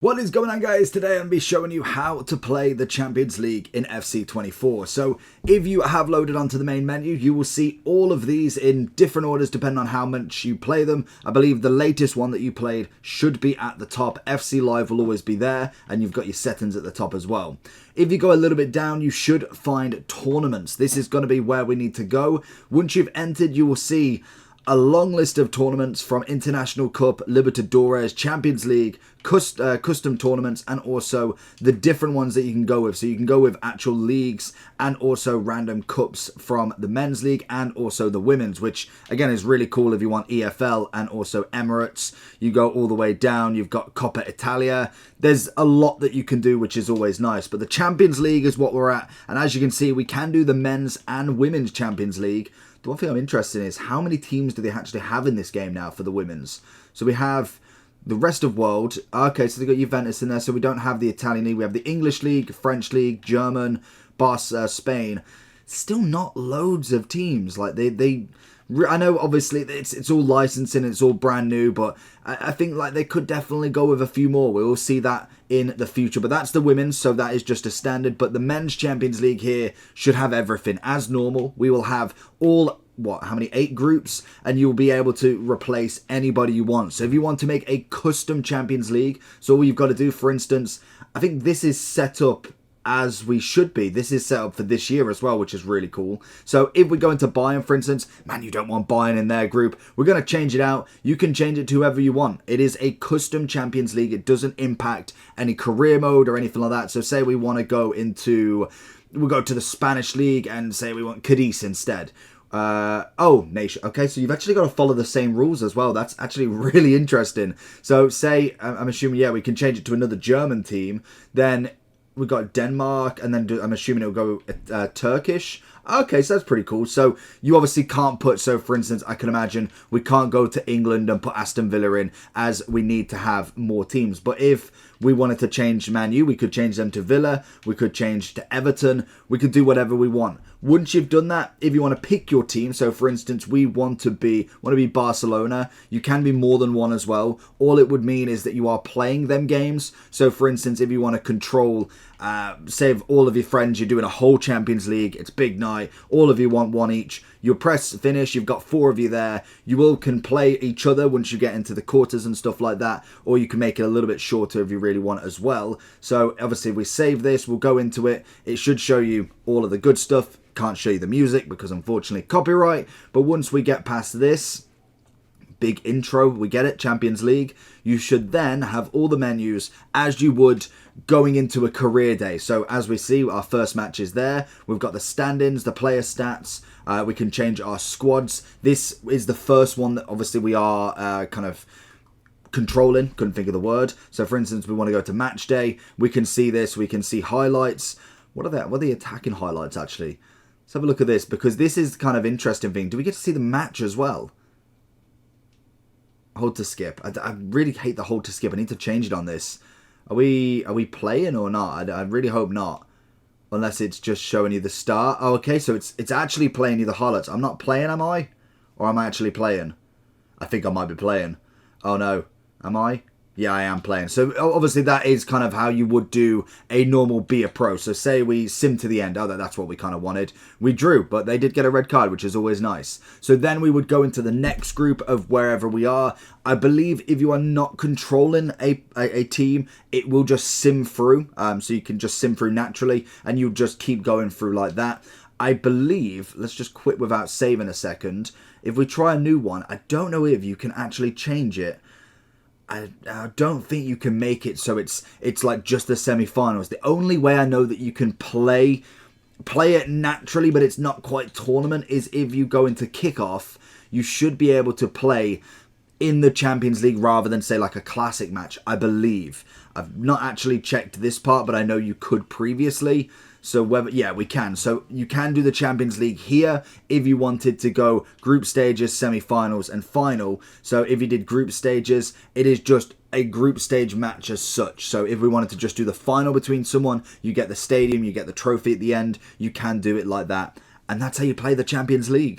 What is going on, guys? Today I'm going to be showing you how to play the Champions League in FC24. So if you have loaded onto the main menu, you will see all of these in different orders depending on how much you play them. I believe the latest one that you played should be at the top. FC Live will always be there, and you've got your settings at the top as well. If you go a little bit down, you should find tournaments. This is going to be where we need to go. Once you've entered, you will see a long list of tournaments from International Cup, Libertadores, Champions League, custom tournaments, and also the different ones that you can go with. So you can go with actual leagues and also random cups from the men's league and also the women's, which again is really cool if you want EFL and also Emirates. You go all the way down, you've got Coppa Italia. There's a lot that you can do, which is always nice. But the Champions League is what we're at. And as you can see, we can do the men's and women's Champions League. The one thing I'm interested in is how many teams do they actually have in this game now for the women's? So we have the rest of world. Okay, so they've got Juventus in there. So we don't have the Italian league. We have the English league, French league, German, Spain. Still not loads of teams. Like I know obviously it's all licensing, it's all brand new, but I think like they could definitely go with a few more. We will see that in the future, but that's the women's, so that is just a standard. But the men's Champions League here should have everything as normal. We will have all, how many, 8 groups, and you'll be able to replace anybody you want. So if you want to make a custom Champions League, so all you've got to do, for instance, I think this is set up as we should be. This is set up for this year as well, which is really cool. So if we go into Bayern, for instance, man, you don't want Bayern in their group. We're going to change it out. You can change it to whoever you want. It is a custom Champions League. It doesn't impact any career mode or anything like that. So say we want to go into, we'll go to the Spanish league and say we want Cadiz instead. Nation. Okay, so you've actually got to follow the same rules as well. That's actually really interesting. So say, I'm assuming, yeah, we can change it to another German team. Then we've got Denmark, and then I'm assuming it'll go Turkish. Okay, so that's pretty cool. So you obviously can't put, so for instance, I can imagine we can't go to England and put Aston Villa in, as we need to have more teams. But if we wanted to change Man U, we could change them to Villa, we could change to Everton, we could do whatever we want. Once you've done that, if you want to pick your team, so for instance, we want to be Barcelona, you can be more than one as well. All it would mean is that you are playing them games. So for instance, if you want to control, say if all of your friends, you're doing a whole Champions League, it's big night, all of you want one each, you'll press finish, you've got 4 of you there, you can play each other once you get into the quarters and stuff like that, or you can make it a little bit shorter if you really want as well. So obviously we save this, we'll go into it, it should show you all of the good stuff. Can't show you the music because unfortunately copyright, but once we get past this big intro, we get it, Champions League, you should then have all the menus as you would going into a career day. So as we see, our first match is there. We've got the standings, the player stats, we can change our squads. This is the first one that obviously we are kind of controlling, couldn't think of the word. So for instance, we want to go to match day, we can see this, we can see highlights. What are the attacking highlights actually? Let's have a look at this, because this is kind of interesting thing. Do we get to see the match as well? Hold to skip. I really hate the hold to skip. I need to change it on this. Are we playing or not? I really hope not. Unless it's just showing you the start. Oh, okay, so it's actually playing you the highlights. I'm not playing, am I? Or am I actually playing? I think I might be playing. Oh no. Am I? Yeah, I am playing. So obviously that is kind of how you would do a normal Be a Pro. So say we sim to the end. Oh, that's what we kind of wanted. We drew, but they did get a red card, which is always nice. So then we would go into the next group of wherever we are. I believe if you are not controlling a team, it will just sim through. So you can just sim through naturally, and you'll just keep going through like that. I believe, let's just quit without saving a second. If we try a new one, I don't know if you can actually change it. I don't think you can make it so it's like just the semi-finals. The only way I know that you can play it naturally, but it's not quite tournament, is if you go into kickoff, you should be able to play in the Champions League rather than say like a classic match, I believe. I've not actually checked this part, but I know you could previously. So whether, yeah, we can. So you can do the Champions League here if you wanted to go group stages, semi-finals and final. So if you did group stages, it is just a group stage match as such. So if we wanted to just do the final between someone, you get the stadium, you get the trophy at the end, you can do it like that. And that's how you play the Champions League.